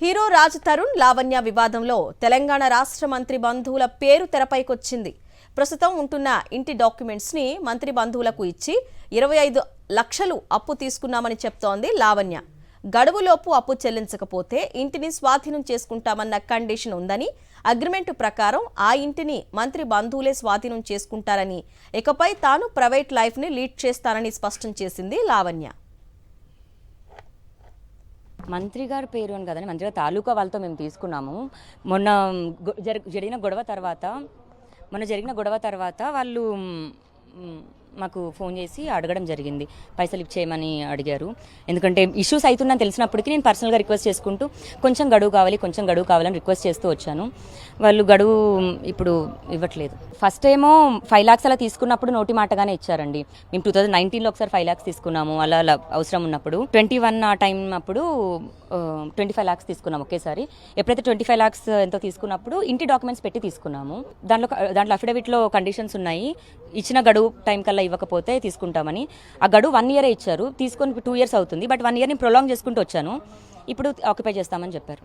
Hero Raj Tarun Lavanya వివాదంలో తెలంగాణ రాష్ట్ర మంత్రి బంధువుల పేరు తెరపైకొచ్చింది. ప్రస్తుతం ఉంటున్న ఇంటి డాక్యుమెంట్స్ ని మంత్రి బంధువులకు ఇచ్చి 25 లక్షలు అప్పు తీసుకున్నామని చెప్తోంది లావణ్య. గడువులోపు అప్పు చెల్లించకపోతే ఇంటిని స్వాధీనం చేసుకుంటామన్న కండిషన్ ఉందని, అగ్రిమెంట్ ప్రకారం ఆ ఇంటిని మంత్రి బంధువులే స్వాధీనం చేసుకుంటారని, ఇకపై తాను ప్రైవేట్ లైఫ్ ని లీడ్ చేస్తానని స్పష్టం చేసింది లావణ్య. మంత్రి గారి పేరు అని కదండి, మంత్రి గారు తాలూకా వాళ్ళతో మేము తీసుకున్నాము. మొన్న జరిగిన గొడవ తర్వాత వాళ్ళు మాకు ఫోన్ చేసి అడగడం జరిగింది, పైసలు ఇచ్చేయమని అడిగారు. ఎందుకంటే ఇష్యూస్ అవుతుందని తెలిసినప్పటికీ నేను పర్సనల్గా రిక్వెస్ట్ చేసుకుంటూ కొంచెం గడువు కావాలని రిక్వెస్ట్ చేస్తూ వచ్చాను. వాళ్ళు గడువు ఇప్పుడు ఇవ్వట్లేదు. ఫస్ట్ ఏమో 5 lakhs అలా తీసుకున్నప్పుడు నోటి మాటగానే ఇచ్చారండి. మేము 2019లో ఒకసారి 5 lakhs తీసుకున్నాము, అలా అవసరం ఉన్నప్పుడు. 21 ఆ టైం అప్పుడు 25 lakhs తీసుకున్నాము ఒకేసారి. ఎప్పుడైతే 25 lakhs ఎంతో తీసుకున్నప్పుడు ఇంటి డాక్యుమెంట్స్ పెట్టి తీసుకున్నాము. దాంట్లో అఫిడవిట్లో కండిషన్స్ ఉన్నాయి, ఇచ్చిన గడువు టైం కల్లా ఇవ్వకపోతే తీసుకుంటామని. ఆ గడువు 1 year ఇచ్చారు, తీసుకొని 2 years అవుతుంది. బట్ 1 year ని ప్రొలాంగ్ చేసుకుంటూ వచ్చాను. ఇప్పుడు ఆక్యుపై చేస్తామని చెప్పారు.